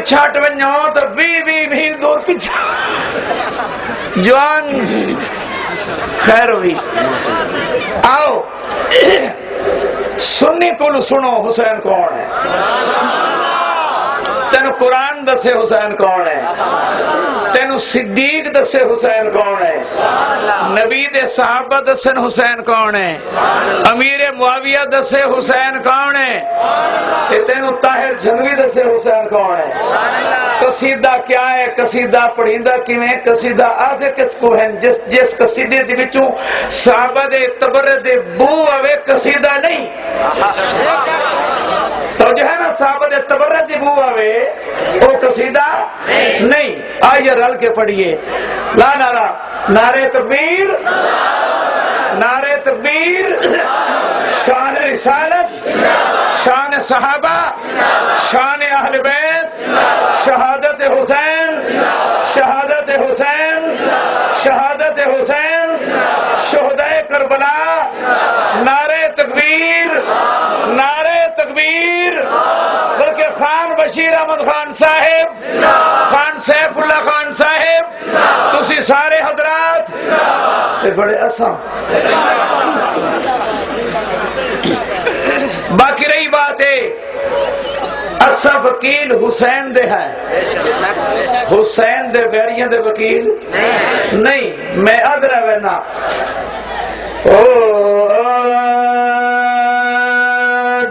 پچھا ہٹ ونجو تو بھی دور پچھا جوان خیر ہوئی آؤ سنی کل سنو حسین کون ہے تینو قرآن دسے حسین کون ہے تینو صدیق دسے حسین کون ہے نبی دے صحابہ دسن حسین کون ہے امیر معاویہ دسے حسین کون ہے تینو طاہر جھنوی دسے حسین کون ہے قصیدہ کیا ہے قصیدہ پڑھیندہ کیویں قصیدہ آدھے کس کو ہیں جس قصیدے دی وچوں صحابہ دے تبرد دے بو آوے قصیدہ نہیں تو جو ہے نا صحابہ دے تبرد دی بو آوے وہ قصیدہ نہیں آئیے رل کے پڑھیے لا نعرہ نعرہ تکبیر نعرہ تکبیر شان رسالت شان صحابہ شان اہل بیت شہادت حسین شہادت حسین شہادت حسین شہدائے کربلا نعرہ تکبیر نعرہ تکبیر بلکہ خان بشیر احمد خان صاحب خان سیف اللہ خان صاحب تسی سارے حضرات بڑے آسان باقی رہی بات ہے اسا وکیل حسین دے ہے حسین دے بیڑیاں دے وکیل نہیں میں ادرا وینا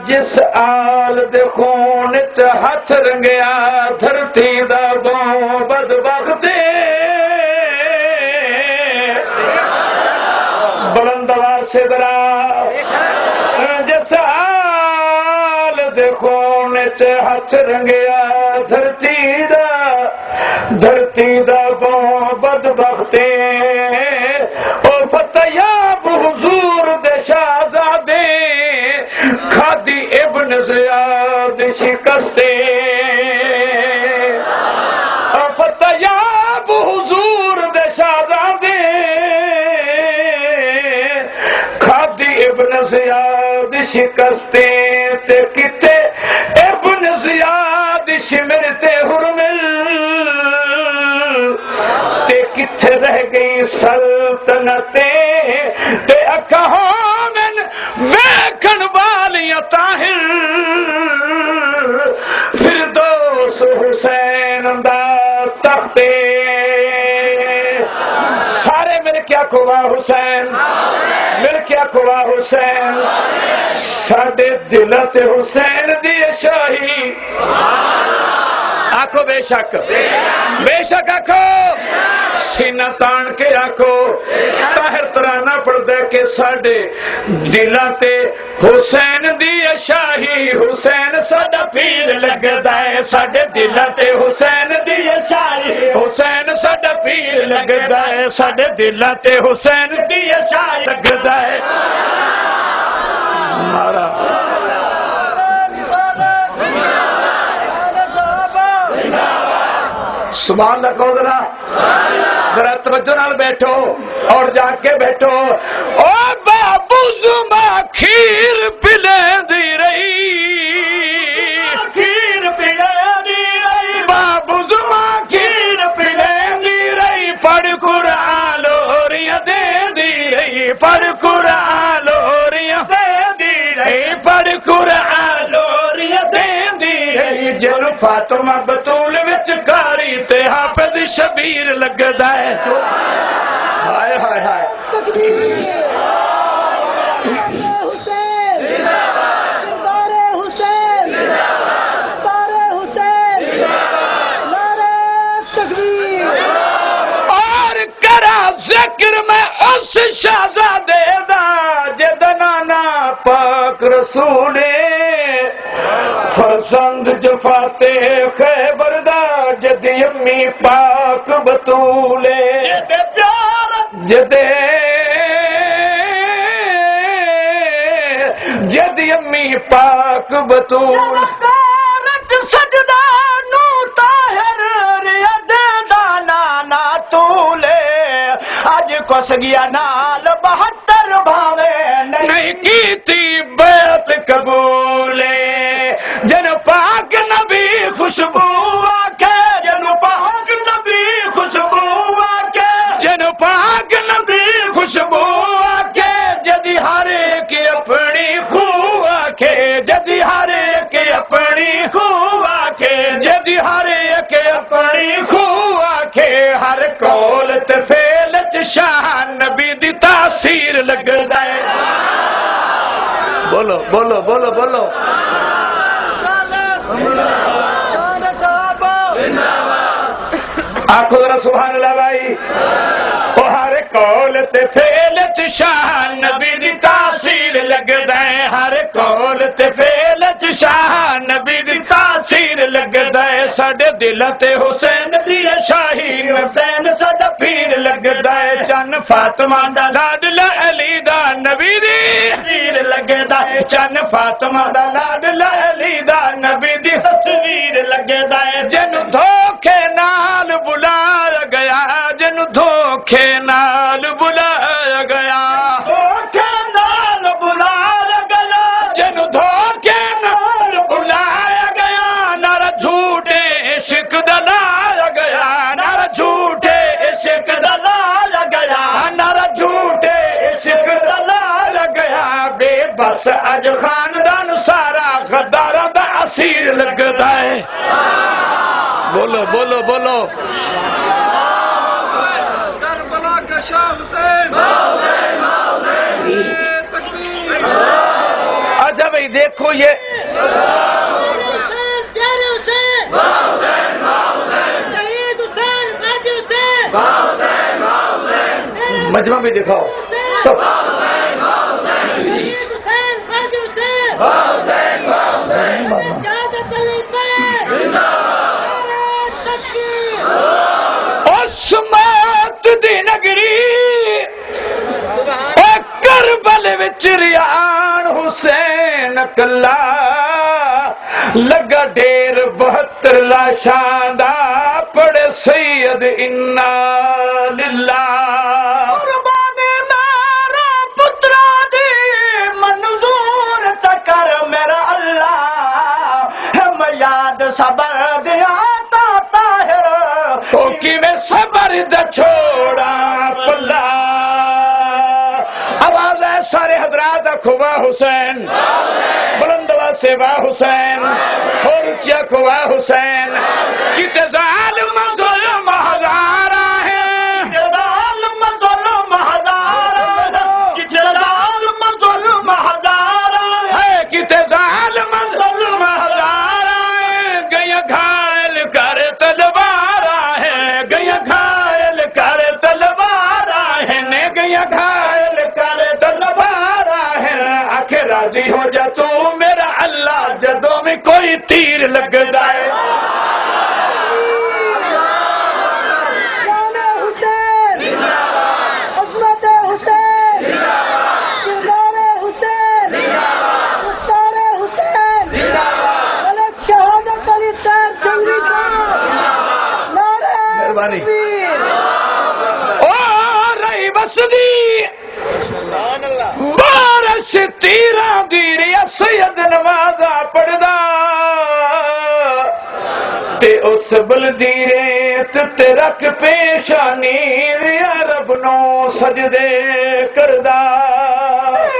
جس آل دے خون چ ہاتھ رنگیا دھرتی دا بوں بدبختے بلند آواز سے ذرا جس آل دے خون چ ہاتھ رنگیا دھرتی دا بوں بدبختے او فتیاب حضور دے شہزادے کھادی ابن زیاد شکستے او فتیاب حضور دے شہزادے کھادی ابن زیاد شکستے تے کتے ابن زیاد شمرتے حرمل تے کتھے رہ گئی سلطنتیں تے اکہوں من ویکھن والیاں طاہر فردوس حسین دا تختے سارے مل کیا کھوا حسین مل کیا کھوا حسین ساڈے دلت حسین دی شاہی آنکھو بے شک آنکھو سینہ تان کے آنکھو طاہر ترانہ پڑھ دے کے ساڑے دلاتے حسین دی شاہی حسین ساڑا پیر لگ دائے ساڑے دلاتے حسین دی شاہی حسین ساڑا پیر لگ دائے ساڑے دلاتے حسین دی شاہی لگ دائے ہمارا سبحان اللہ کہو ذرا توجہ نال بیٹھو اور جا کے بیٹھو او بابو زما کھیر پلے دی رہی کھیر پلے دی رہی بابو زما کھیر پلے دی رہی پڑھ قرآن لوریاں دے دی رہی پڑھ قرآن لوریاں دے دی رہی پڑھ قرآن لوریاں دے دی رہی جن فاطمہ بطول وچ کاری تے حافظ شبیر لگدا ہے ہائے ہائے ہائے ذکر میں اس شہزادے دا جد نانا پاک رسول فرزند جو فاتح خیبر دا جد امی پاک بطولے جد امی پاک بطول سجدہ نو طاہر ریاض دا نانا طولے آج کس گیا نال 72 بھاوے نہیں کیتی بیعت قبولے جن پاک نبی خوشبو آکھے جدی ہر ایک اپنی خو آکھے جدی ہر ایک اپنی خو آکھے ہر قول تے فعل چ شاہ نبی دی تاثیر لگدا ہے بولو بولو بولو بولو آنکھو ذرا سبحان اللہ بھائی وہ ہر قول تے فعل چ شاہ نبی دی تاثیر لگدا ہے ہر قول تے فعل چ شاہ نبی دی تاثیر لگدا ہے ساڈے دل تے حسین دی شاہی حسین ساڈا پیر لگدا ہے چن فاطمہ دا لاڈلا علی دا نبی دی تصویر لگدا ہے چن فاطمہ دا لاڈلا علی دا نبی دی تصویر لگدا ہے جن دھوکے نال بلایا گیا جن دھوکے نال بلایا گیا دھوکے نال بلایا گیا جن دھوکے نال بلایا گیا نارا جھوٹے عشق دا لایا گیا نارا جھوٹے عشق دا لایا گیا نارا جھوٹے عشق دا لایا گیا بے بس اج خاندان سارا غدارا دا اسیر لگدا ہے بولو بولو بولو کربلا کا شاہ حسین اچھا بھائی دیکھو یہ مجمع میں دکھاؤ سب سمات دی نگری کربل وچ ریان حسین کلا لگا ڈیر 72 لاشاں دا پڑے سید انا للہ قربانی میرا پترا دی منظور تکر میرا اللہ ہم یاد صبر دیا تا طاہر کی میں صبر دا چھوڑا پلا آواز ہے سارے حضرات کھوا حسین بلند آواز سے واہ حسین اور اچیا کھوا حسین کتے ظالم ظلم ہزارہ ہیں کتے ظالم ظلم ہزارہ کتے ظالم ظلم ہزارہ ہے کتے ظالم ظلم ہزارہ ہیں گیا گھائل کر تلوار گیا گھائل کر تلوار ہے گیا گھائل کر تلوار ہے آخر راضی ہو جا تو میرا اللہ جدوں میں کوئی تیر لگ جائے حسین عظمت حسین کردار حسین مختار حسین ملک شہادت علی طاہر جنگی صاحب مہربانی او رہی بسدی بارش تیرا دیری سید نوازا پڑھدا تے اس بلدیرے تے رکھ پیشانی یا رب نو سجدے کردا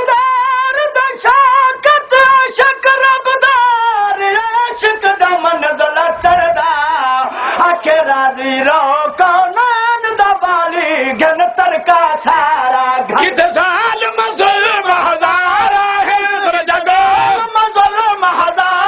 دار دا شاکت عشق رب دار عشق دا منزل چڑھدا آکھے راضی رو کونان دا بالی گن ترکا سارا کت ظالم ظلم ہزارہ ہے جگو ظلم ہزارہ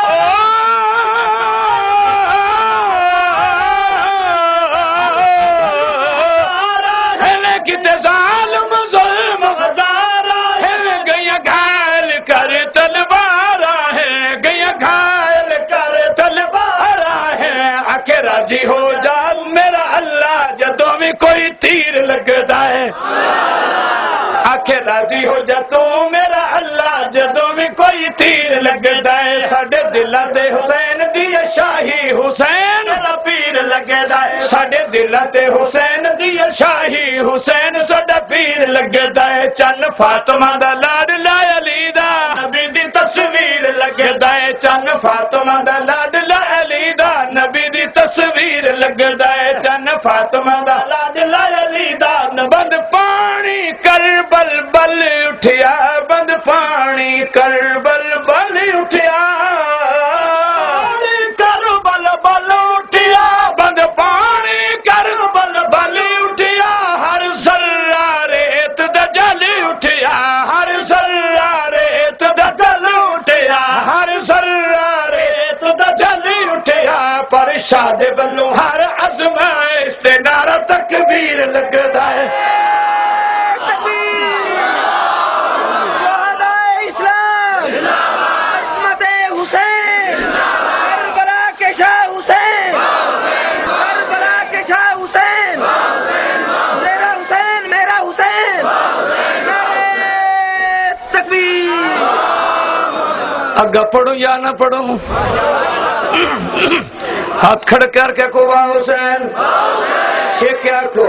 ہے کت ظالم ظلم ہزارہ ہے گیا گھائل کر تلوار ہے گیا گھائل کر تلوار ہے آکھے راضی ہو جا میرا اللہ جدوں میں کوئی تیر لگدا ہے آکھے راضی ہو جا تو میرا اللہ جدوں میں کوئی تیر لگدا ہے ساڈے دلاں تے حسین دی شاہی حسین دا پیر لگدا ہے ساڈے دلاں تے حسین دی شاہی حسین ساڈا پیر لگدا ہے چن فاطمہ دا لاڈلا علی دا نبی دی تصویر لگدا ہے چن فاطمہ دا لاڈلا علی دا نبی دی تصویر لگدا ہے چن فاطمہ دا لاڈلا علی دا بند پانی کر بل بل اٹھیا بند پانی کر بل بل شاہ دے بلوں ہر آزمائش تے نعرہ تکبیر لگدا ہے اگا پڑھوں یا نہ پڑھوں ہاتھ کھڑ کر کے کو واہ حسین شیخ کیا کو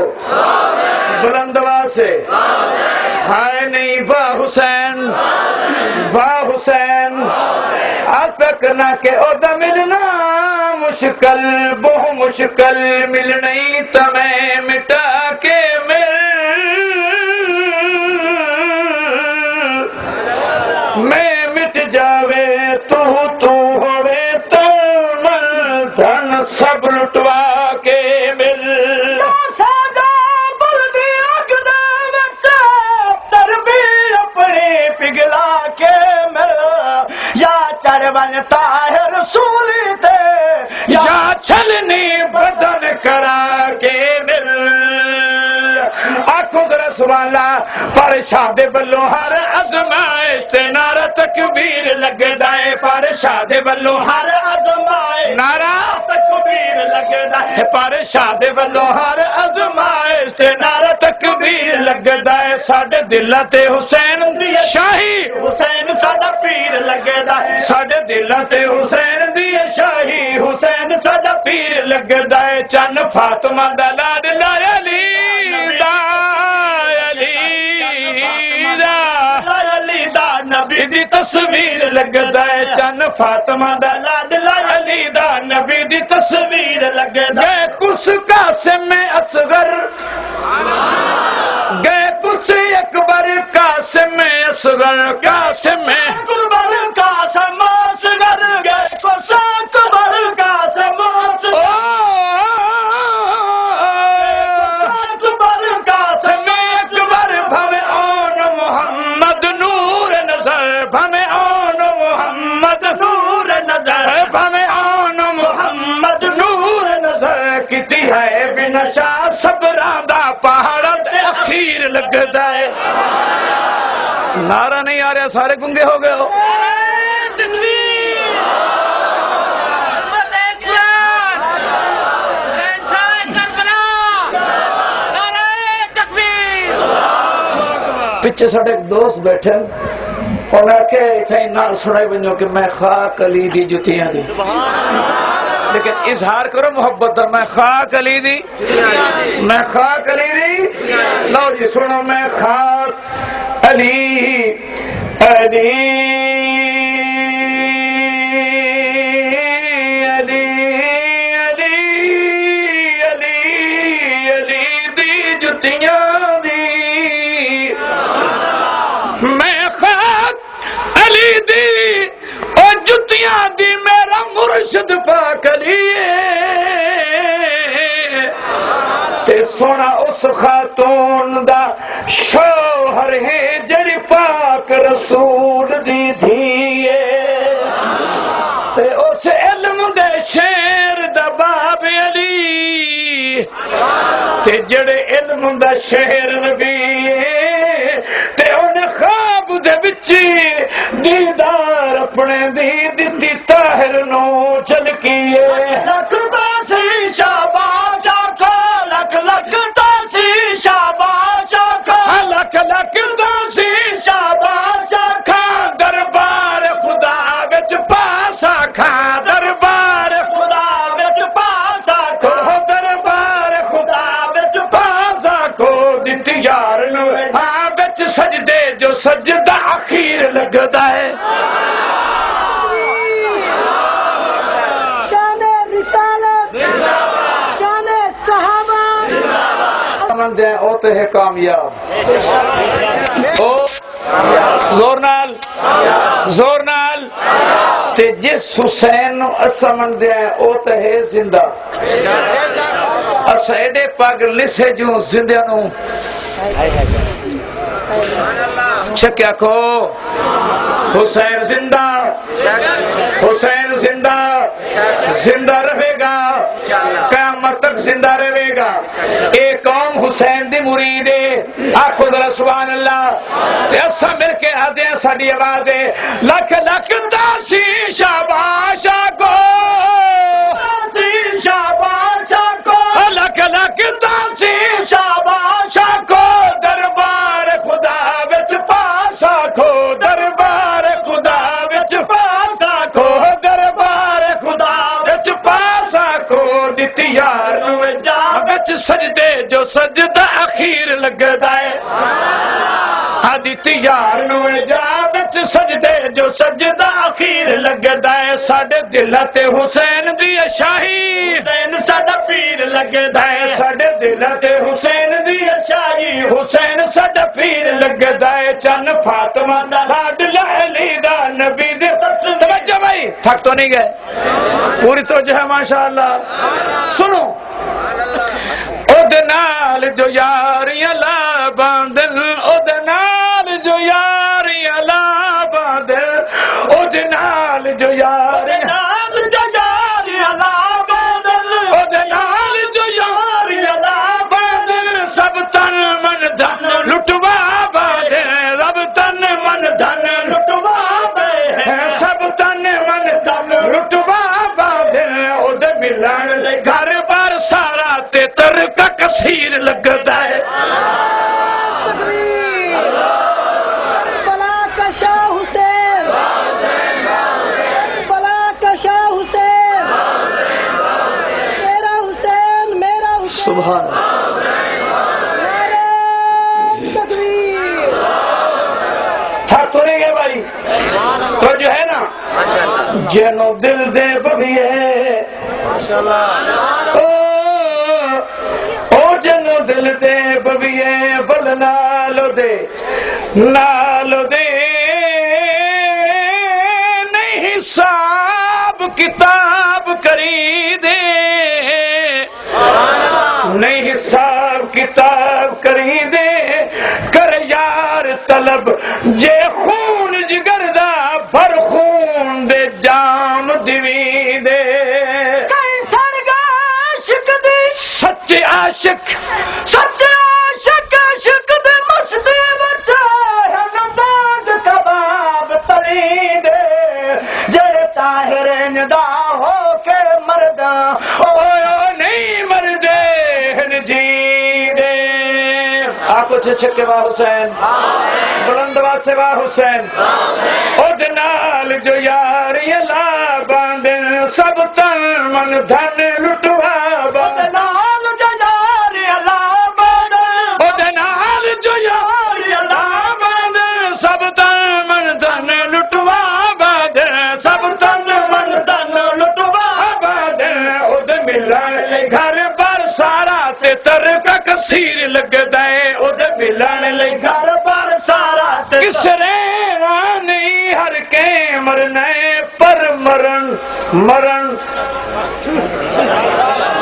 بلند آواز سے ہائے نہیں واہ حسین واہ حسین آج تک نہ کہ عہدہ ملنا مشکل بہت مشکل ملنی تمہیں مٹا کے میں مٹ جاوے تو ہوئے تو مل دھن سب لٹوا کے مل سادا بلدی اگدہ بچہ تربی اپنی پگلا کے مل یا چرون تاہ رسولی تے یا چھلنی بدن کرا کے مل آنکھوں ذرا سبحان اللہ پر شاہ دے بلوں ہر آزمائش تے نعرہ تکبیر لگدا ہے پر شاہ دے بلوں ہر آزمائش نعرہ تکبیر لگدا ہے پر شاہ دے بلوں ہر آزمائش تے نعرہ تکبیر لگدا ہے ساڈے دلاں تے حسین دی شاہی حسین ساڈا پیر لگدا ہے ساڈے دلاں تے حسین دی شاہی حسین ساڈا پیر لگدا ہے چن فاطمہ دا لاڈلا علی نبی دی تصویر لگدا ہے چن فاطمہ دا لاڈلا علی دا نبی دی تصویر لگدا ہے کس قاسم اصغر گئے کس اکبر قاسم اصغر قاسم اکبر قاسم اصغر گئے کس اکبر قاسم اصغر کتی ہے بنشا صبراں دا پہاڑت اخیر لگدا ہے نعرہ نہیں آ رہا سارے گنگے ہو گئے ہو پچھے ساڑھے ایک دوست بیٹھے انہاں کے اتھائی نال سنائی بنجو کہ میں خاک علی دی جتیاں دی لیکن اظہار کرو محبت دا میں خاک علی دی میں خاک علی دی لو جی سنو میں خاک علی علی علی علی علی علی دی جتیاں دی میں خاک علی دی او جتیاں دی میرا مرشد پاک علی تے سونا اس خاتون دا شوہر ہے جڑی پاک رسول دی دھیے تے اس علم دے شیر دا باب علی تے جڑے علم دا شیر نبی تے انہیں خواب دے بچی دیدار اپنے دی دتی طاہر نو چل کیے لکھ تاسی شاباش آکھو لکھ لکھ تاسی شاباش آکھو لکھ لکھ تاسی شاباش آکھو دربار خدا وچ پاس آکھا دربار خدا وچ پاس آکھو دربار خدا وچ پاس آکھو دتی یار نو ہاں وچ سجدے جو سجدہ اخیر لگدا ہے دیں اوتے ہے کامیاب زور نال تے جس حسین نو اسا من دیں اوتے ہے زندہ اسا ایڈے پاگل لسے جو زندہ نو چکیا کو حسین زندہ حسین زندہ زندہ رہے گا، قیامت تک زندہ رہے گا۔ ایک قوم حسین دی مرید ہے، آخو ذرا سبحان اللہ۔ ایسا مل کے آدھے ہیں، ساڑی آواز ہے، لکھ لکھ تاسی شاباشا کو، تاسی شاباشا کو، لکھ لکھ تاسی شاباشا کو، دربار خدا وچ پاسا کھو، دربار خدا وچ پاسا کھو، دربار خدا وچ پاسا کھو، دتی یار نو جا وچ سجدے جو سجدہ اخیر لگدا ہے، دتی یار نو جا وچ سجدے جو سجدہ اخیر لگدا ہے، ساڈے دل تے حسین دی شاہی، حسین ساڈا پیر لگدا ہے، ساڈے دل تے حسین دی شاہی، حسین ساڈا پیر لگدا ہے، چن فاطمہ دا لاڈلا علی دا نبی دے تسلیم۔ توجہ بھائی، تھک تو نہیں گئے؟ پوری توجہ ہے ماشاءاللہ۔ سنو، اودے نال جو یاریاں لا باندل، اودے نال جو یاریاں لا باندل، اودے نال جو یاریاں لا باندل، اودے نال جو یاریاں لا باندل، سب تن من دھن لٹوا باندل، سب تن من دھن لٹوا باندل، سب تن من دھن لٹوا باندل، اودے ملن لے گھر بار سارا تے ترکا کثیر لگدا ہے۔ بلا کا شاہ حسین، بلا کا شاہ حسین، میرا حسین، میرا حسین، سبحان اللہ۔ نعرہ تکبیر۔ تھک تو نہیں گئے بھائی؟ تو جو ہے نا، جنو دل دے بھئیے، او جنو دل دے بھئیے، بل نالو دے، نالو دے، نہیں حساب کتاب کری دے، نہیں حساب کتاب کری دے، کر یار طلب جے خون جگر دا، بھر خون دے جام دیوی دے، سچے عاشق، سچے عاشق، عاشق دے مستی بچا ہے، نماز کباب تلی دے، جے طاہر ندا ہو کے مردہ، اوہ نہیں مردے جی دے۔ آپ کچھ چھکے واہ حسین، بلند واسے واہ حسین، او جنال جو یاری اللہ باندن، سب تن من دھن لٹوا باندن، گھر پر سارا تے ترکا کثیر لگدا ہے، اودے ملن لئی گھر پر سارا تے کس رہنا نہیں، ہر کے مرنا پر مرن، مرن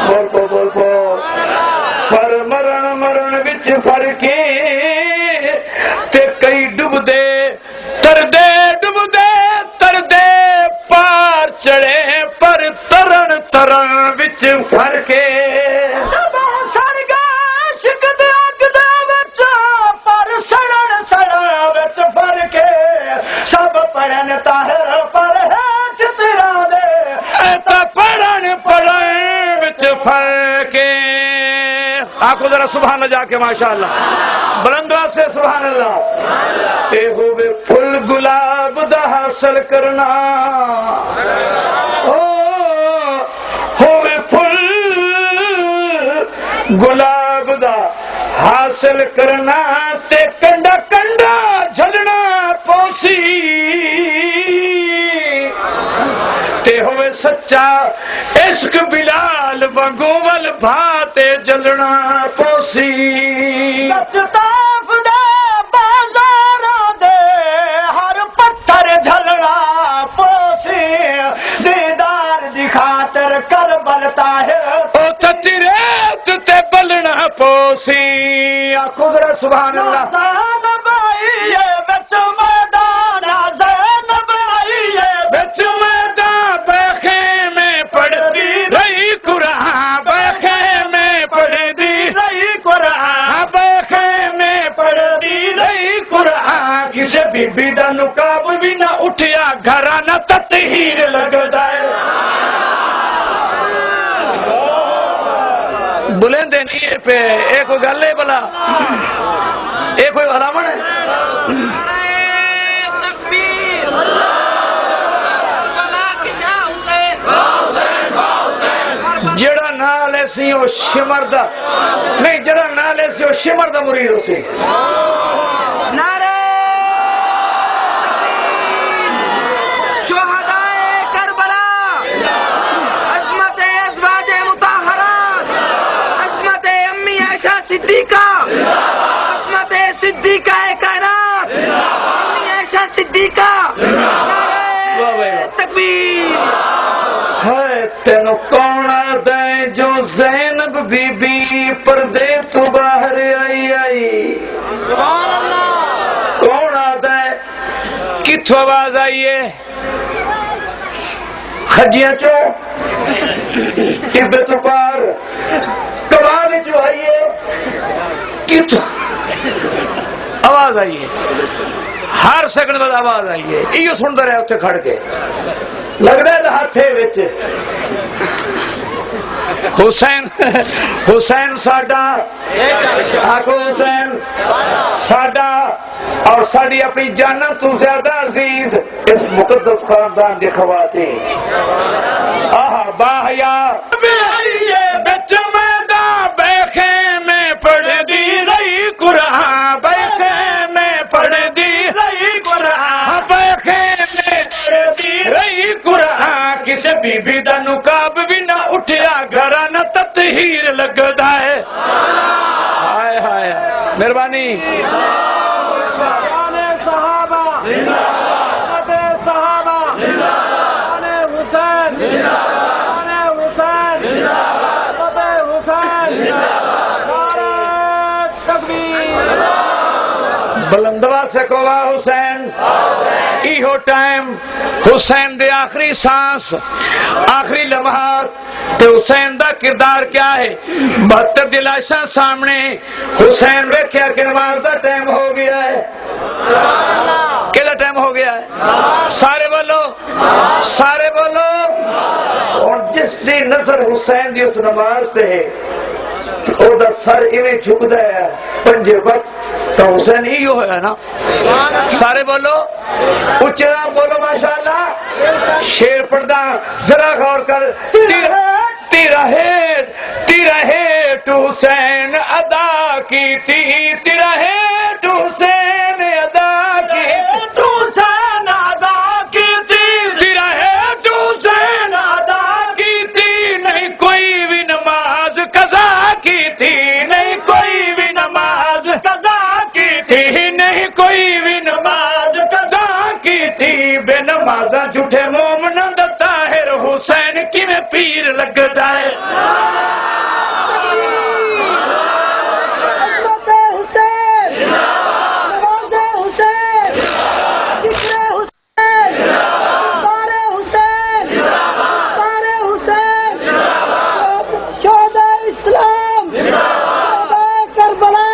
بول پو بول پو، پر مرن مرن وچ فرقے، تے کئی ڈب دے تر دے، ڈب دے تر دے پار چڑھے، پر ترن ترن وچ فرقے، سڑ گا عشق دے اگ دے وچ، پر سڑن سڑن وچ فرقے، سب پڑھن طاہر پر ہے چترا دے، ایتا پڑھن پڑھن وچ فرقے۔ آنکھو ذرا سبحان اللہ جا کے ماشاءاللہ، بلندوں سے سبحان اللہ۔ تے ہوئے پھل گلاب دا حاصل کرنا، ہوئے پھل گلاب دا حاصل کرنا، تے کنڈا کنڈا جھلنا پوسی، تے ہوئے سچا عشق بلال وانگوں ول بھاتے جلنا پوسی، لطاف دے بازاراں دے ہر پتھر جھلنا پوسی، دیدار دی خاطر کربل طاہر او تیرے تے بلنا پوسی۔ آنکھو ذرا سبحان اللہ۔ زینب آئی ہے بچ میدان، زینب آئی ہے بچ میدان، بے خیمے نقاب بھی نہ اٹھیا گھرانہ تطہیر لگدا ہے بلندے نہیں پہ ایک کوئی گل ہے بلا ایک کوئی حرامن ہے جڑا نال ایسی او شمر دا نہیں جڑا نال ایسی او شمر دا مرید ہو سی نعرہ شہدائے کربلا عصمت ازواج مطہرات عصمت امی عائشہ صدیقہ عصمت صدیقہ کائنات امی عائشہ صدیقہ نعرہ تکبیر ہے تینو کون آدھے جو زینب بی بی پردے تو باہر آئی کون آدھے کتھو آواز آئیے خجیاں چو کبے تو پار کباب چو آئیے کتھو آواز آئیے ہر سیکنڈ بعد آواز آئیے یہ سن رہے اتنے کھڑ کے لگ رہا ہے ہاتھے وچ حسین حسین ساڈا آکو حسین ساڈا اور ساڈی اپنی جانوں تو زیادہ عزیز اس مقدس خاندان کی خواتین آہا باہیا بچ میدان بیخے میں پڑھ دی رہی قرآن بیخے میں پڑھ دی رہی قرآن بیخے میں پڑھ دی رہی قرآن کس بی بی دا نقاب بھی نہ اٹھیا گھرانہ تطہیر لگدا ہے ہائے ہائے مہربانی صحابہ صحابہ حسین بلندوا سے کوا حسین ایہو ٹائم حسین دے آخری سانس آخری لمحات تے حسین دا کردار کیا ہے 72 دلاشاں سامنے حسین رکھیا کہ نماز دا ٹائم ہو گیا ہے کیلا ٹائم ہو گیا ہے سارے بولو اور جس دی نظر حسین دی اس نماز تے ہے او دا سر ایویں جھکدا ہے پنجے وقت تو حسین ہی ہویا نا سارے بولو اچھا بولو ماشاءاللہ شیر پڑھدا ذرا غور کر تیرا ہے تو حسین ادا کی تھی تیرا ہے تو حسین ادا کی تو حسین ادا کی تھی تیرا ہے تو حسین ادا کی تھی نہیں کوئی بھی نماز قضا کی تھی نہیں کوئی بھی نماز قضا کی تھی نہیں کوئی بھی نماز قضا کی تھی بے نمازاں جھوٹے مومناں دا طاہر حسین کیویں پیر لگدا ہے عصمت حسین نواز حسین ذکر حسین سارے حسین سارے حسین شہداء اسلام شہداء کربلا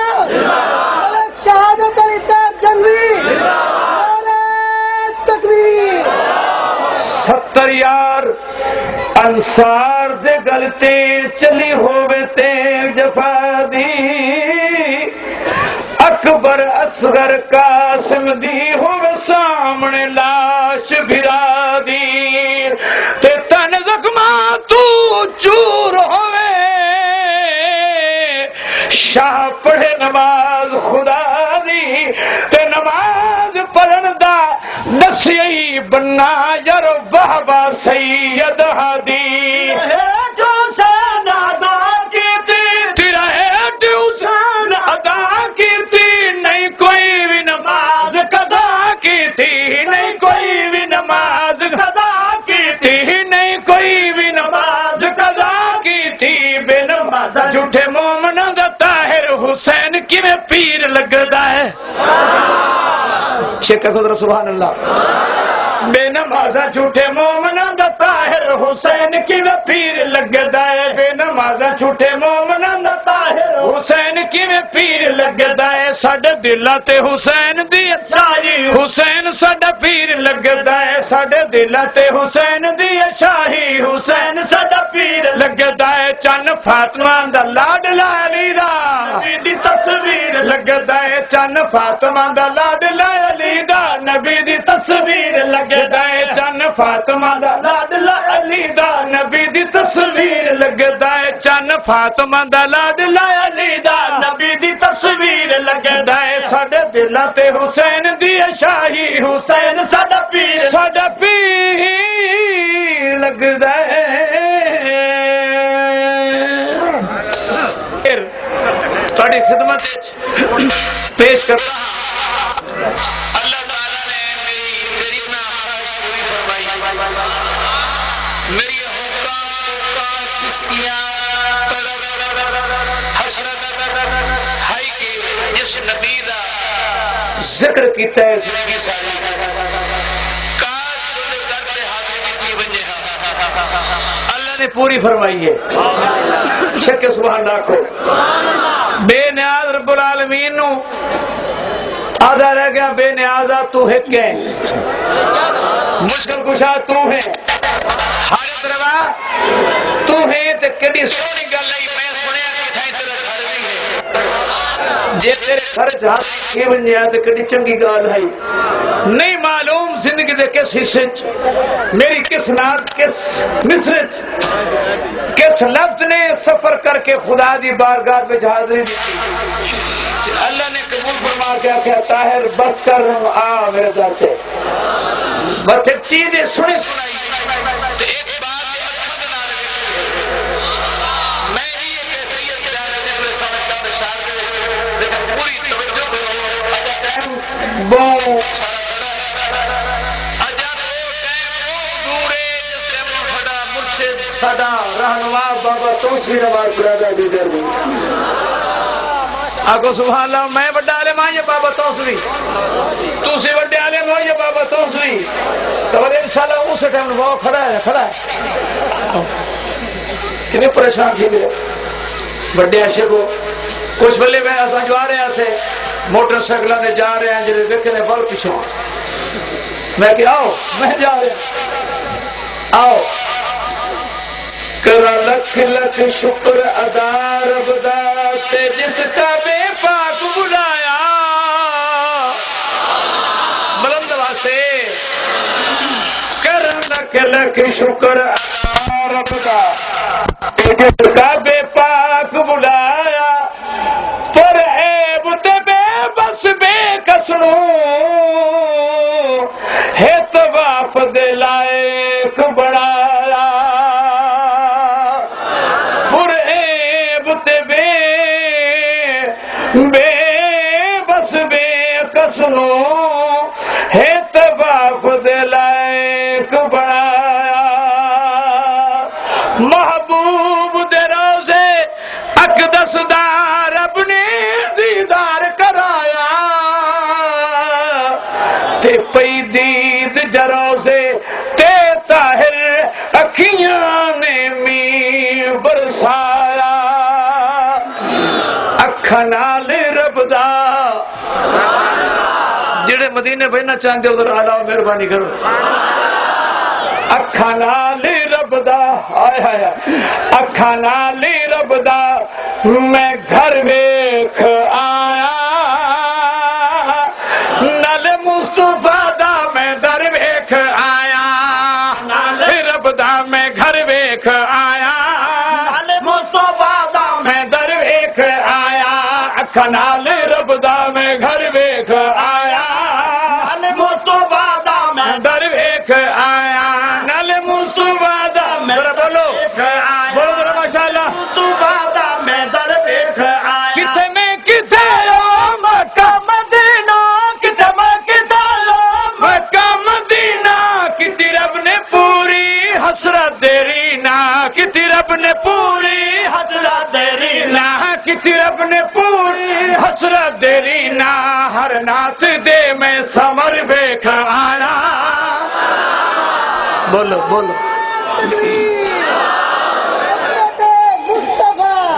شہادت علی طیب جنگی نعرہ تکبیر 70 یار انصار دے گلتے چلی ہووے تے جفا دی اکبر اصغر قاسم دی ہووے سامنے لاش بھرا دی تے تن زخماں تو چور ہووے شاہ پڑھے نماز خدا دی تے نماز پڑھن دا دسیئی بننا یار بابا سید ہادی تو حسین ادا کیتی تیرا ہے تو حسین ادا کیتی نہیں کوئی بھی نماز قضا کیتی نہیں کوئی بھی نماز قضا کیتی نہیں کوئی بھی نماز قضا کیتی بے نماز جھوٹے مومناں دا طاہر حسین کیویں پیر لگدا ہے شیخ خود سبحان اللہ بے نمازا جھوٹے مومنا دا طاہر حسین کی میں پیر لگدا ہے بے نمازا جھوٹے مومنا دا طاہر حسین کی میں پیر لگدا ہے ساڈے دلاں تے حسین دی شاہی حسین ساڈا پیر لگدا ہے ساڈے دلاں تے حسین دی شاہی حسین ساڈا پیر لگدا ہے چن فاطمہ دا لاڈلا علی دا نبی دی تصویر لگدا ہے چن فاطمہ دا لاڈلا علی دا نبی دی تصویر لگدا ہے چن فاطمہ دا لاڈلا علی دا نبی دی تصویر لگدا ہے چن فاطمہ دا لاڈلا علی دا نبی دی تصویر لگدا ہے ساڈے دلاں تے حسین دی شاہی حسین ساڈا پیر لگدا ہے تھوڑی خدمت پیش کرتا اللہ تعالیٰ نے میری پوری فرمائی میری حکام سسکیاں حسرت ہائی کے جس نبی دا ذکر کیتا ہے زندگی ساری کاش تھوڑے در سے حاضر کی بنجے اللہ نے پوری فرمائی ہے چھکے سبحان اللہ کو بے نیاز رب العالمین نو آدھا رہ گیا بے نیازہ تو ہے کہ مشکل کشا تو ہے حالت روا تو ہے تے کڑی سونی گل نہیں میں سنیا کہ تھائی تیرے گھر بھی ہے جے تیرے گھر جہاں کی بنیا تے کڑی چنگی گال ہے نہیں معلوم زندگی دے کس حصے میری کس نات کس مصرچ کس لفظ نے سفر کر کے خدا دی بارگاہ میں حاضری دی اللہ نے قبول فرما کے کیا طاہر بس کر آ میرے در سے بس ایک چیزیں سنی سنائی تو ایک بات میں ہی یہ کیفیت بیان ہے جس میں سمجھتا میں شاعر دے لیکن پوری توجہ کرو اگر ٹائم بہت ساڈا رہنما بابا توسوی نواز برادہ لیڈر بھی آگو سبحان اللہ میں بڑا عالم ہوں یہ بابا توسوی تسی بڑے عالم ہو یہ بابا توسوی تو انشاءاللہ اس ٹائم وہ کھڑا ہے کتنے پریشان تھی میرے بڑے عاشق کو کچھ بلے میں ایسا جو آ رہے ہیں سے موٹر سائیکلہ نے جا رہے ہیں جنہیں دیکھنے بل پیچھوں میں کہ آؤ میں جا رہے ہیں آؤ کرا لکھ لکھ شکر ادا رب دا تے جس کا بے پاک بلایا بلند واسے کرا لکھ لکھ شکر ادا رب دا تے جس کا بے پاک بلایا پر عیب تے بے بس بے کسنو ہے طواف دے لائق بڑایا بے بس بے کسنو ہے طواف دے لائق بڑایا محبوب دے روزے اقدس دار اپنے دیدار کرایا تے پئی دید جروزے تے طاہر اکھیاں نے می برسایا کھنال رب دا جڑے مدینے بہنا چاہتے ہو ذرا آلاؤ مہربانی کرو اکھنال رب دا آئے آئے اکھنال رب دا میں گھر ویکھ آیا نال مصطفیٰ دا میں در ویکھ آیا نال رب دا میں گھر ویکھ آیا نال مصطفیٰ دا میں در ویکھ آیا کھنال رب دا میں گھر ویکھ آیا نال مصطفیٰ دا میں در ویکھ آیا نال مصطفیٰ دا میں بولو بولو ذرا ماشاءاللہ مصطفیٰ دا میں در ویکھ آیا کتے میں کتے مکہ مدینہ کتے میں کتے مکہ مدینہ کتی رب نے پوری حسرت دیری نا کتی رب نے پوری حسرت دیری نا کتی رب نے پوری حسرت دیری نا ہر نات دے میں سمر بیکھ آنا بولو بولو مصطفیٰ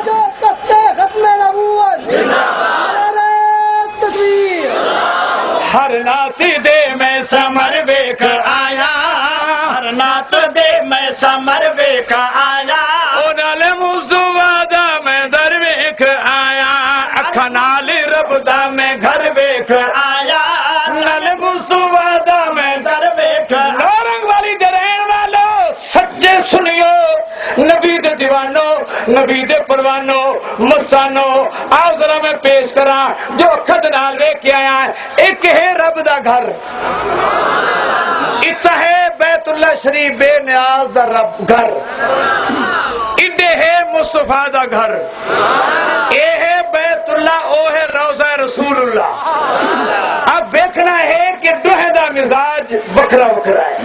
مصطفیٰ ختم نبوت تکبیر ہر نات دے میں سمر ویکھ آیا ہر نات دے میں سمر ویکھ آیا او نال مصطفیٰ دا میں در ویکھ آیا اکھاں نال رب دا میں گھر ویکھ آیا نال مصطفیٰ دا میں در ویکھ نورنگ والی دے رہن والو سچے سنیو نبی دے دیوانو نبی دے پروانو مستانو آؤ ذرا میں پیش کراں جو خد نال لے کے آیا ہے ایک ہے رب دا گھر اتنا ہے بیت اللہ شریف بے نیاز دا رب گھر ادھے ہے مصطفیٰ دا گھر اے ہے بیت اللہ او ہے روضہ رسول اللہ اب دیکھنا ہے کہ دوہے دا مزاج بکھرا بکھرا ہے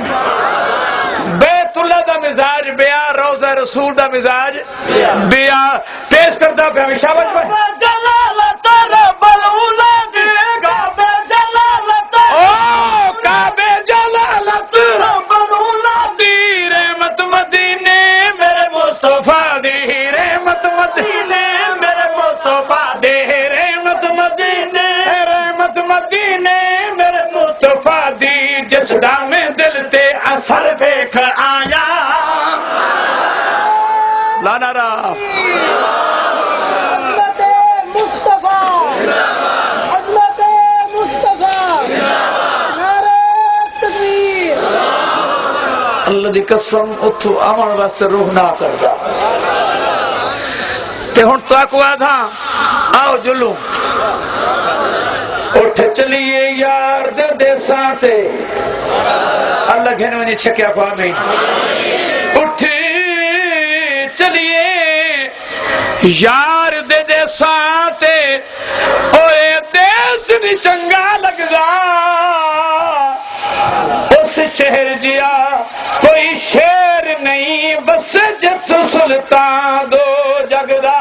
بیت اللہ دا مزاج بیا روضہ رسول دا مزاج بیا پیش کرتا پہ ہمیشہ بچ بھائی جلالت رب الاولا دی کعبہ جلالت او کعبہ جلالت رب الاولا دی رحمت مدینے میرے مصطفیٰ دی رحمت مدینے میرے مصطفیٰ دے رحمت مدینے رحمت مدینے میرے مصطفیٰ دی جس دا میں دل تے اثر ویکھ آیا لانا را عظمت مصطفیٰ عظمت مصطفیٰ نعرہ تکبیر اللہ دی قسم اتھو آمن واسطے روح نہ کرتا تے ہن تو کو آدھا آؤ جلو اٹھ چلیے یار دے دے سانتے اللہ گھنے ونی چھکیا کو آمین اٹھ چلیے یار دے دے سانتے اور دیس نہیں چنگا لگ دا اس شہر جیا کوئی شیر نہیں بس جت سلطان دو جگدا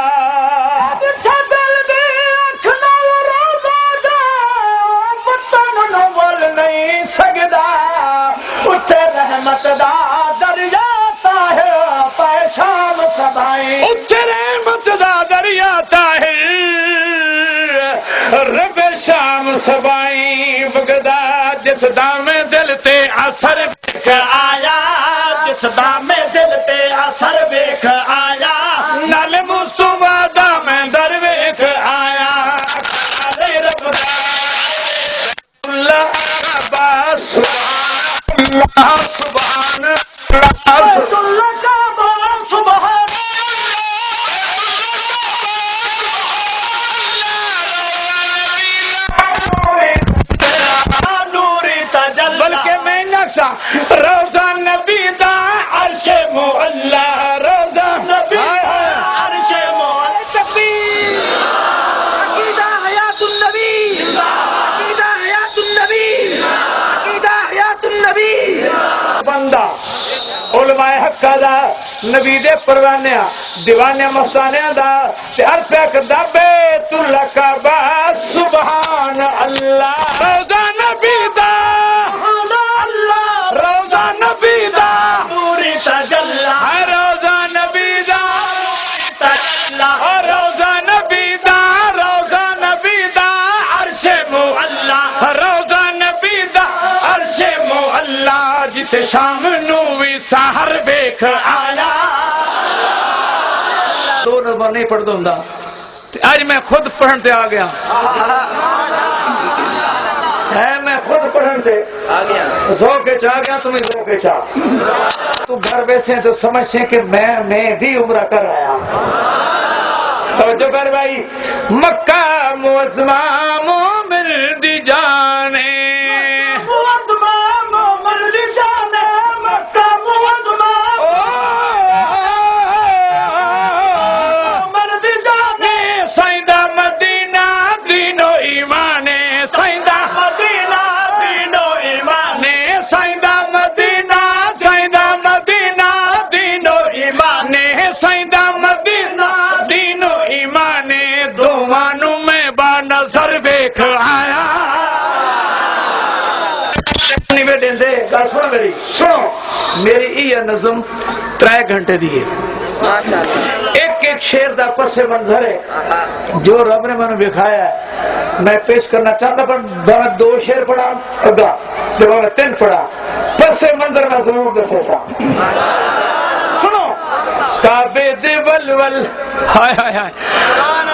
نہیں سگدا اٹھے رحمت دا دریا طاہر پے شام سبائی اٹھ رحمت دا دریا طاہر رب شام سبائی بگدا جس دام دل تے اثر ویکھ آیا جس دا میں دل تے اثر ویکھ آیا نال مصطفیٰ دا میں در ویکھ آیا علی رب اللہ سبحان سبحان بیت اللہ کعبہ سبحان نوری تجلی بلکہ میں نقشہ روزہ نبی دا عرش معلا روزہ نبی عرش معلا عقیدہ حیات النبی عقیدہ حیات النبی عقیدہ حیات النبی بندہ علماء حق دا نبی دے پروانے دیوانے مستانے دا تے عرض پہ کردا بیت اللہ کعبہ سبحان اللہ روزہ نبی دا روزہ نبی دا نوری تجلی روزہ نبی دا تجلی روزہ نبی دا روزہ نبی دا عرش معلا روزہ نبی دا عرش معلا جتے شام نو وی سحر ویکھ آیا دو نمبر نہیں پڑھ دوں گا آج میں خود پڑھن سے آ گیا میں خود پڑھن سے زو کے چاہ گیا تمہیں زو کے چاہ تو گھر بیسے تو سمجھتے کہ میں بھی عمرہ کر آیا توجہ کر بھائی مکہ معظمہ مومن دی جانے معظمہ مومن دی جانے مکہ معظمہ مومن دی جانے سائدہ مدینہ دین و ایمان سائدہ مدینہ دین و ایمان سائدہ مدینہ دین و ایمان سائدہ مدینہ دین و ایمان دوانو میں با نظر ویکھ میری سنو میری یہ نظم 3 گھنٹے دی ہے ایک ایک شیر دا پس منظر ہے جو رب نے مجھے دکھایا ہے میں پیش کرنا چاہتا پر میں 2 شیر پڑھا اگا جب میں 3 پڑھا پس منظر میں ضرور دسے سا سنو کعبے دے ولول ہائے ہائے ہائے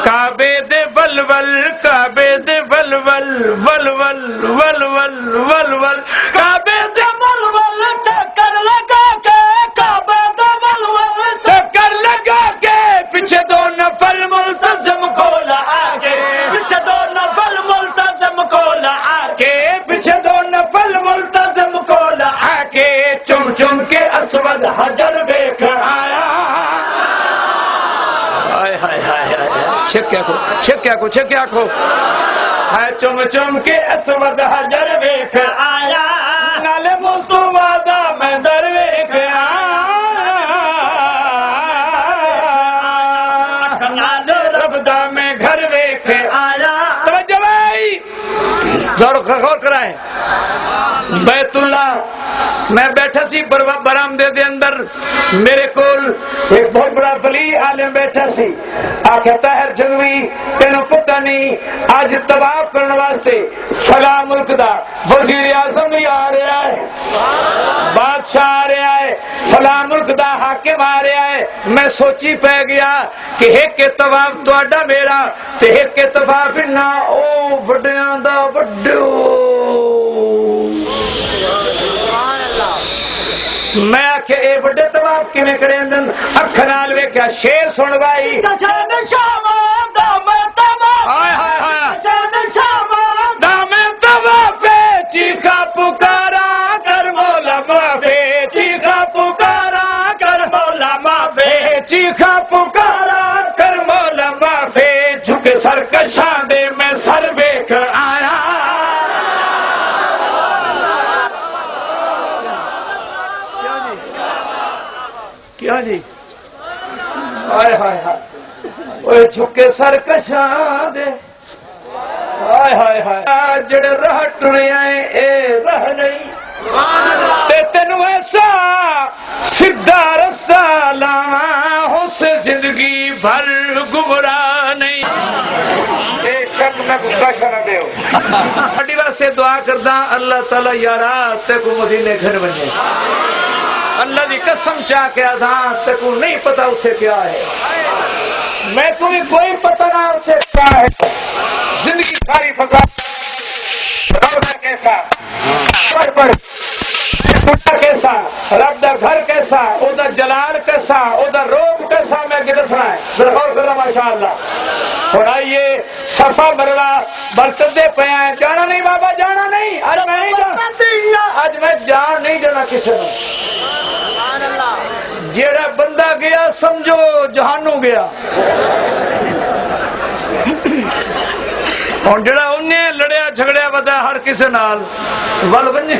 کعبے دے ولول کعبے دے ولول ولول ولول ولول کعبے دے ولول چکر لگا کے کعبے دے ولول چکر لگا کے پیچھے 2 نفل ملتزم کو لا کے پیچھے 2 نفل ملتزم کو لا کے پیچھے 2 نفل ملتزم کو لا کے چم چم کے اسود حجر دیکھ آیا ہائے ہائے ہائے چھکیا کو چھکیا کو چھکیا کو ہے چم چم کے اسود حجر دیکھ آیا نالے مصطفیٰ دا میں در دیکھ آیا نال رب دا میں گھر دیکھ آیا توجہ بھائی غور کرائیں بیت اللہ میں بیٹھا سی برآمدے دے اندر میرے کول ایک بہت بڑا ولی عالم بیٹھا سی آکھے طاہر جنوی تینوں پتہ نہیں آج طواف کرنے واسطے فلاں ملک دا وزیر اعظم بھی آ رہا ہے بادشاہ آ رہا ہے فلاں ملک دا حاکم آ رہا ہے میں سوچی پہ گیا کہ ایک کے طواف تہاڈا میرا تے ایک کے طواف نہ او بڑیاں دا بڑو میں آکھے اے بڑے طواف کیویں کرے اندن اکھ نال ویکھیا شیر سن بائی جشن شام دا میں طواف ہائے ہائے ہائے جشن شام دا میں طواف چیخا پکارا کر مولا معافی چیخا پکارا کر مولا معافی چیخا پکارا کر مولا معافی جھکے سر کشاں دے میں سر ویکھ آیا کیا جی ہائے ہائے ہائے اوے جھکے سر کشاں دے ہائے ہائے ہائے جڑے راہ ٹرے آئے اے راہ نہیں تے تینوں ایسا سیدھا رستہ لاواں ہو سے زندگی بھر گمراہ نہیں اے شک میں گشا نہ دیو اڈی واسطے دعا کردا اللہ تعالی یارا تے کو مدینے گھر بنے اللہ دی قسم چاہ کے آدھان تے کو نہیں پتا اسے کیا ہے میں تمہیں کوئی پتہ نہ اسے کیا ہے زندگی ساری فضا روزہ کیسا پر کیسا رب دا گھر کیسا او دا جلال کیسا او دا روب کیسا میں کدھر سنا ہے ضرور کرنا ماشاءاللہ اور آئیے صفا مروا برتدے پہ آئے جانا نہیں بابا جانا نہیں آج میں نہیں جانا آج میں جان نہیں جانا کسی نے جیڑا بندہ گیا سمجھو جہانو گیا اور جڑا انہیں لڑیا جھگڑیا ودا ہر کسی نال ول بنجے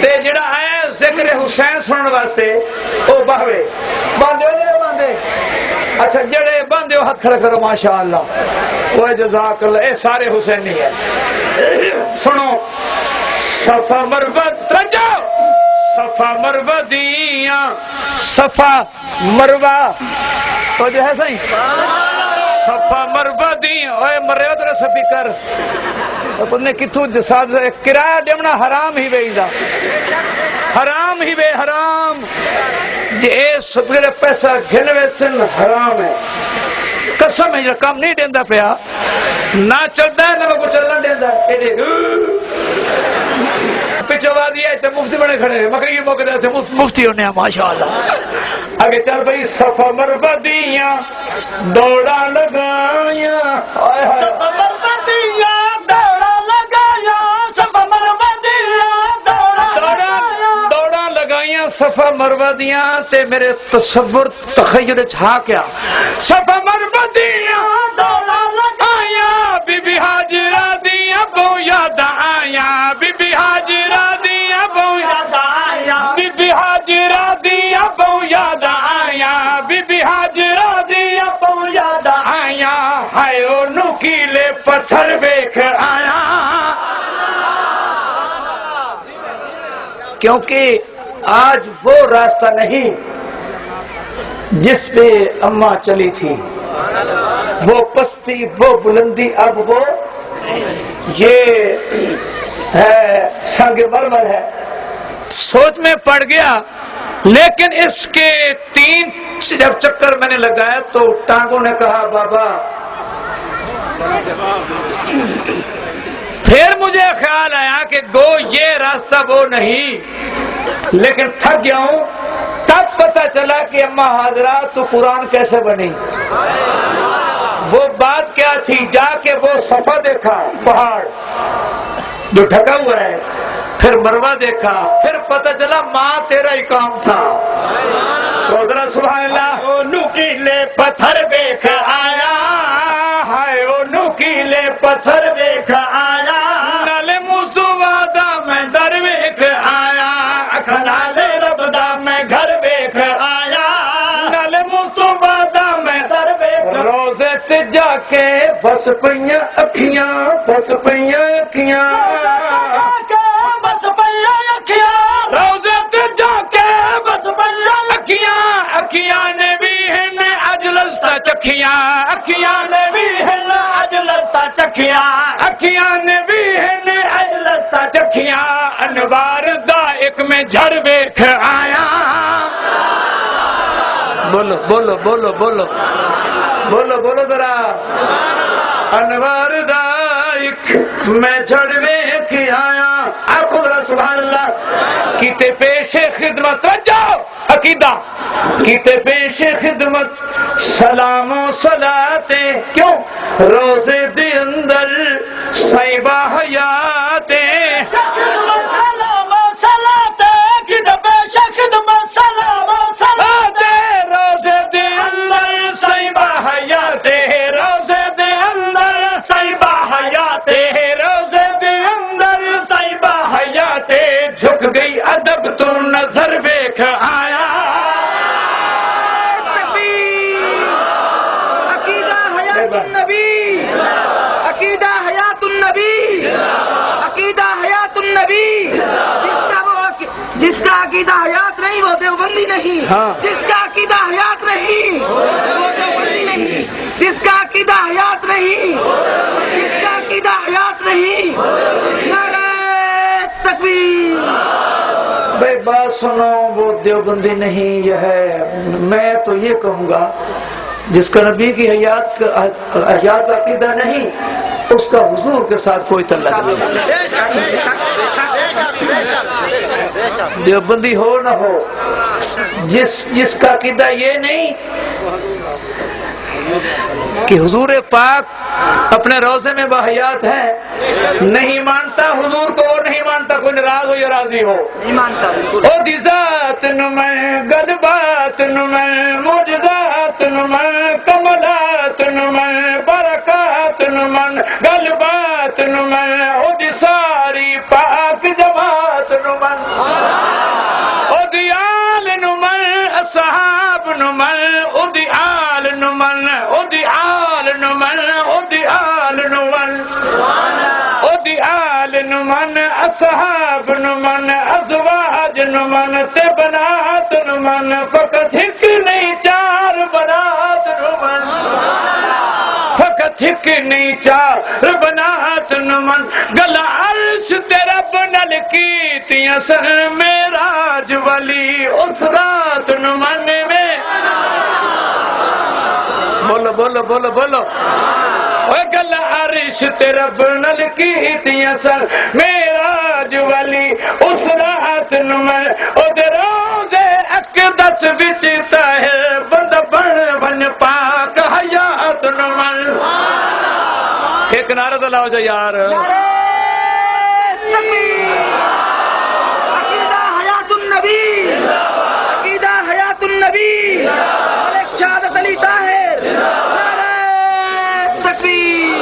تے جڑا آیا ذکر حسین سنن واسطے او باہوے باندھے ہو نہیں باندھے اچھا جڑے باندھے ہو ہاتھ کھڑا کرو ماشاءاللہ وہ جزاک اللہ اے سارے حسینی ہے سنو صفا مروہ ترجو صفا مروہ دیاں صفا مروہ تو جو ہے صحیح صفا مروہ دیاں اوے مرے ادھر سپیکر انہیں کتھو جساد کرایہ دیمنا حرام ہی بے دا حرام ہی بے حرام جی اے سپیکر پیسہ گھنوے سن حرام ہے قسم ہے کام نہیں دیندہ پیا نہ چلتا ہے نہ کو چلنا دیندہ ایڈے پیچھو وادی ہے مفتی بڑے کھڑے ہیں مگر یہ موقع دے مفتی ہونے ہیں ماشاءاللہ آگے چل بھئی صفا مروہ دیاں دوڑا لگایا صفا مروہ دیاں دوڑا لگایا صفا مروہ دیاں دوڑا لگایا صفا مروہ دیاں تے میرے تصور تخیل چھا کیا صفا مروہ دیاں دوڑا لگایا بی بی حاجرہ دیاں بو یاد آیا بی بی حاجرہ دیاں بو یاد آیا بی بی حاجرہ دیاں بو یاد آیا بی بی حاجرہ دیاں بو یاد آیا ہائے او نکیلے پتھر ویکھ آیا کیونکہ آج وہ راستہ نہیں جس پہ اماں چلی تھی، وہ پستی وہ بلندی اب وہ یہ ہے سنگ مرمر ہے۔ سوچ میں پڑ گیا، لیکن اس کے 3 جب چکر میں نے لگایا تو ٹانگوں نے کہا بابا۔ پھر مجھے خیال آیا کہ گو یہ راستہ وہ نہیں، لیکن تھک گیا ہوں۔ تب پتہ چلا کہ اماں حاضرہ تو قرآن کیسے بنی، وہ بات کیا تھی۔ جا کے وہ صفا دیکھا پہاڑ جو ڈھکا ہوا ہے، پھر مروہ دیکھا، پھر پتہ چلا ماں تیرا ہی کام تھا۔ ذرا سبحان اللہ۔ او نوکیلے پتھر دیکھ آیا، ہائے او نوکیلے پتھر دیکھ آیا، نالے موسوادہ میں در ویکھ آیا، کھنالے رب دا میں گھر دیکھ آیا، نالے موسوادہ میں در دیکھ روزے تے جا کے بس پئیاں اکھیاں، بس پئیاں اکھیاں، بس پیا اکھیاں، روزے تے جا کے بس پیا اکھیاں، اکھیاں نے بھی ہن اجلستا چکھیاں، اکھیاں نے بھی ہن اجلستا چکھیاں، اکھیاں نے بھی ہن اجلستا چکھیاں، انوار دا ایک میں جھڑ ویکھ آیا۔ بولو بولو بولو بولو بولو بولو ذرا۔ انوار دا ایک میں جھڑ ویکھ آیا۔ آپ ذرا سبحان اللہ۔ کیتے پیش خدمت جاؤ عقیدہ، کیتے پیش خدمت سلام و صلاتے، کیوں روزے دے اندر صحیبہ حیاتے، سلام و صلاۃ خدمت خدمت سلام و صلاۃ، روزے دے اندر صحیبہ حیاتے، روزے دے اندر صحیبہ حیات، روزے دے اندر صحیبہ حیاتے، جھک گئی ادب تو نظر ویکھ آیا۔ عقیدہ حیات النبی، عقیدہ حیات النبی، عقیدہ حیات النبی، جس کا عقیدہ حیات نہیں وہ دیوبندی نہیں، جس کا عقیدہ حیات نہیں وہ دیوبندی نہیں، جس کا عقیدہ حیات نہیں، جس کا عقیدہ حیات نہیں، نعرہ تکبیر۔ بھائی بات سنو، وہ دیوبندی نہیں یہ ہے، میں تو یہ کہوں گا جس کا نبی کی حیات کا عقیدہ نہیں، اس کا حضور کے ساتھ کوئی تعلق نہیں۔ دیوبندی ہو نہ ہو، جس کا عقیدہ یہ نہیں کہ حضور پاک اپنے روزے میں باحیات ہیں، نہیں مانتا حضور کو، اور نہیں مانتا کوئی ناراض ہو یا راضی ہو، نہیں مانتا بالکل۔ او دی ذات نمائیں گلبات نمائیں معجزات نمائیں کملات نمائیں برکات نمائیں گلبات نمائیں، او دی ساری پاک جماعت نمائیں، او دی آل نمائیں اصحاب نمائیں، او دی آل نمائیں، او دی آل نمائیں، او دی آل نمائیں، او دی آل نمائیں اصحاب نمائیں ازواج نمائیں تے بنات نمائیں، فقط ایک نہیں 4 بنات نمائیں، فقط ایک نہیں 4 بنات نمائیں، گلا عرش تیرا بنل کیتیاں سن معراج والی اس رات نمائیں میں۔ بولو بولو بولو بولو۔ او گلا عرش تیرا بنل کیتیاں سن معراج والی اس رات نمائیں، او دے روزے اقدس وچ طاہر بند بن پاک حیات نمائیں۔ ایک نعرہ تو لاؤ جا یار۔ عقیدہ حیات النبی، عقیدہ حیات النبی، شہادت علی طاہر، نعرہ تکبیر۔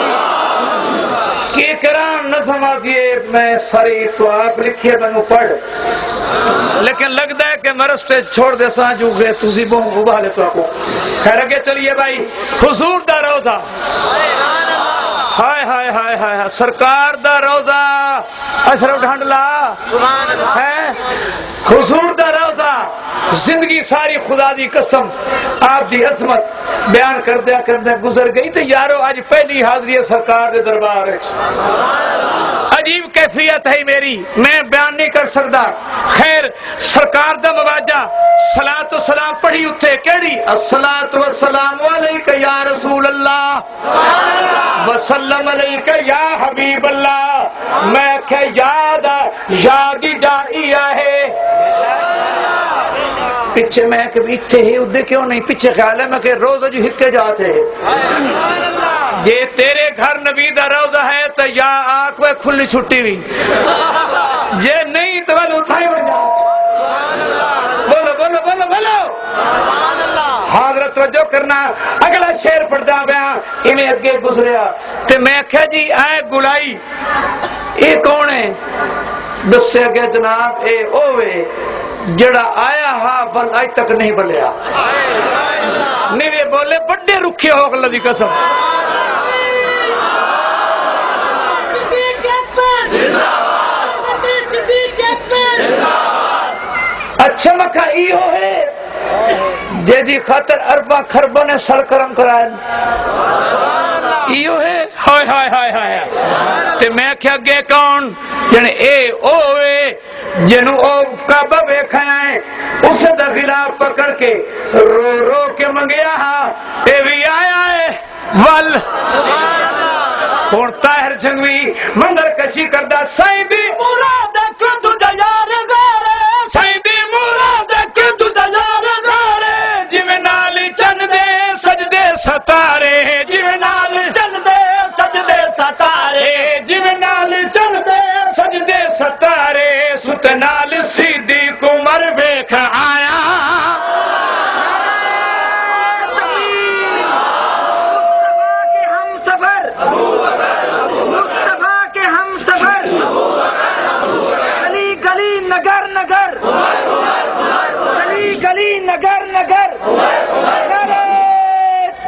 کہ کرام نہ سما دیے میں ساری تو آپ لکھیے میں پڑھ، لیکن لگتا ہے کہ میں رستے چھوڑ دے سا جو گئے تُسی بہوں ابھالے تو آپ کو خیر اگے چلیے بھائی۔ حضور دا روزہ، ہائے ہائے ہائے ہائے سرکار دا روزہ اشرف ڈھانڈلا ہے حضور دا روزہ زندگی ساری خدا دی قسم آپ دی عظمت بیان کردیا گزر گئی تو یارو آج پہلی حاضری ہے سرکار دے دربار ہے عجیب کیفیت ہے میری میں بیان نہیں کر سکتا خیر سرکار دا مواجہ صلاۃ و سلام پڑھی اتھے کیڑی الصلاۃ والسلام علیکہ یا رسول اللہ وسلم علیکہ یا حبیب اللہ میں کہ یادی ڈائی ہے پیچھے میں کہ اتھے ہی ادھے کیوں نہیں پیچھے خیال ہے میں کہ روزہ جو ہکے جاتے یہ تیرے گھر نبی دا روزہ ہے تو یا آنکھ میں کھلی چھٹی ہوئی یہ نہیں تو بل اٹھائی بن جا بولو بولو بولو بولو حضرت توجہ کرنا اگلا شعر پڑھدا پیا انہیں اگے گزریا تے میں کہا جی اے گلائی اے کون ہے دسے گیا جناب اے اوے جڑا آیا ہا بل آج تک نہیں بلیا نہیں یہ بولے بڑے رکھے ہو اللہ دی قسم اچھا مکہ ایہو ہے جے دی خاطر ارباں خرباں نے سر کرم کرائے ایہو ہے ہائے ہائے ہائے ہائے تے میں کیا گے کون یعنی اے اوے جنو او کعبہ ویکھا ہے اسے دا خلاف پکڑ کے رو رو کے منگیا ہاں اے بھی آیا ہے ول اور طاہر جنگوی مندر کشی کردہ سائیں بھی مراد کو تجھا یار گارے سائیں بھی مراد کو تجھا یار گارے جویں نال چن دے سجدے ستارے جویں نال چن دے سجدے ستارے جویں نال چن دے سجدے ستارے ست نال صدیق عمر ویکھ آیا نگر نگر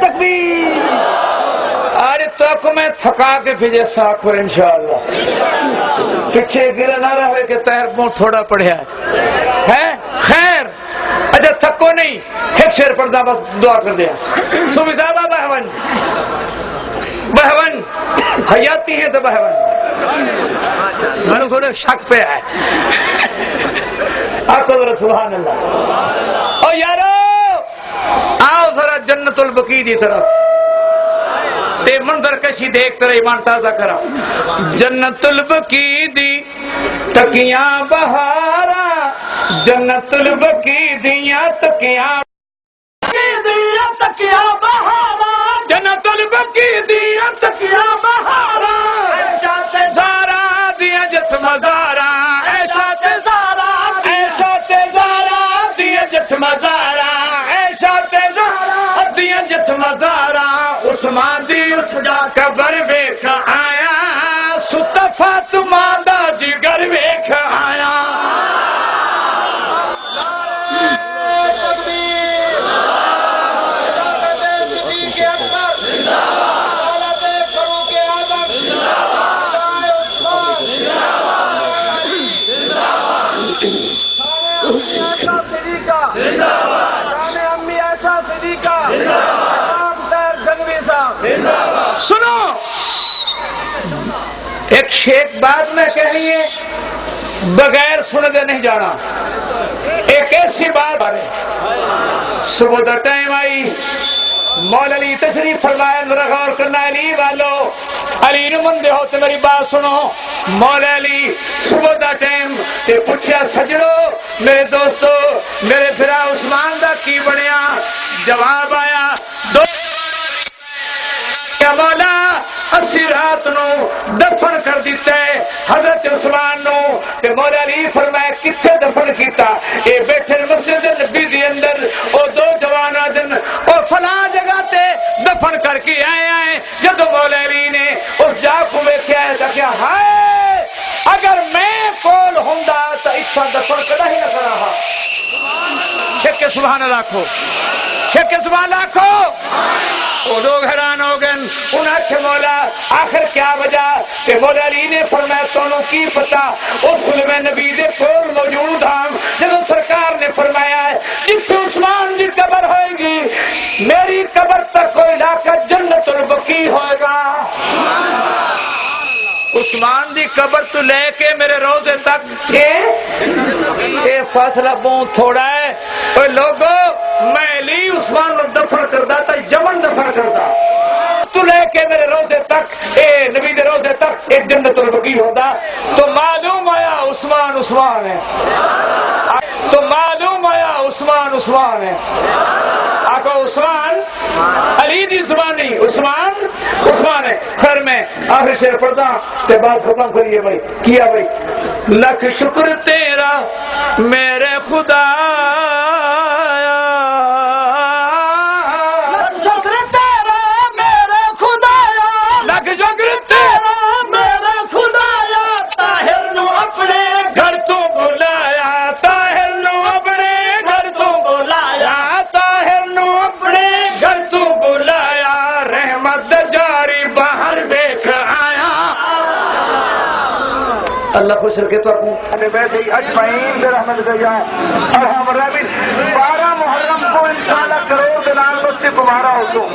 تکبیر آج تک میں تھکا کے بھیجے ساکھر انشاءاللہ پیچھے گرا نہ رہے کہ تیر منہ تھوڑا پڑھیا ہے خیر اچھا تھکو نہیں ایک شعر پڑھتا بس دعا کر دیا سمی صاحبہ بہون بہون حیاتی ہے تو بہون میں نے تھوڑے شک پہ ہے آقا ذرا سبحان اللہ او یارو آؤ ذرا جنت البقیع دی طرف تے منظر کشی دیکھ ترہ ایمان تازہ کرا جنت البقیع دی تکیاں بہارا جنت البقیع دیاں تکیاں بہارا جنت البقیع دیاں تکیاں بہارا ایشا تے زارا دیاں جت مزارا ایشا تے زارا ایشا تے زارا دیاں جت مزارا ایشا تے زارا دیاں جت مزارا عثمان دی اس جا قبر ویکھ آیا ستا فاطمہ دا جگر ویکھ آیا سنو ایک شیخ بات میں کہنی ہے بغیر سنے دے نہیں جانا ایک ایسی بات صبح دا ٹائم آئی مولا علی تشریف فرمایا ذرا غور کرنا علی والو علی نو مندے ہو تو میری بات سنو مولا علی صبح دا ٹائم تے پوچھیا سجڑو میرے دوستو میرے پھرا عثمان دا کی بنیا جواب آیا دو یا مولا اسی رات نو دفن کر دیتا ہے حضرت عثمان نو کہ مولا علی فرمایا کتھے دفن کیتا اے بیٹھے مسجد نبی دی اندر او دو جوان آدن او فلاں جگہ تے دفن کر کے آئے جب مولا علی نے اس جا کو ویکھیا ہے تو کیا ہائے اگر میں کول ہوندا تو اتھا دفن کدا ہی نہ کرا ہا شک سبحان اللہ کو شک سبحان اللہ کو وہ لوگ حیران ہو گئے. انہیں کہ مولا آخر کیا وجہ؟ کہ مولا علی نے فرمایا تانوں کی پتا اس ظلم نبی دے کول موجود ہم جب سرکار نے فرمایا ہے جس عثمان دی قبر ہوئے گی میری قبر تک کوئی علاقہ جنت البقیع ہوئے گا. عثمان دی قبر تو لے کے میرے روزے تک یہ فاصلہ بہت تھوڑا ہے. اے لوگو میں علی عثمان کو دفن کرتا تھا یمن دفن کرتا تو لے کے میرے روزے تک اے نبی دے روزے تک ایک جنت البقیع ہوتا تو معلوم آیا عثمان عثمان ہے. تو معلوم آیا عثمان عثمان ہے. آقا عثمان علی دی زبانی عثمان عثمان ہے. پھر میں آخر شعر پڑھتا تے بات ختم کریے بھائی. کیا بھائی لکھ شکر تیرا میرے خدا اللہ خوش رکھے تو ویسے ہی اجمعین پہ رحمت گیا اور ہمارا بھی 12 محرم کو انشاءاللہ کروڑ دلال بچے تمہارا ہو تو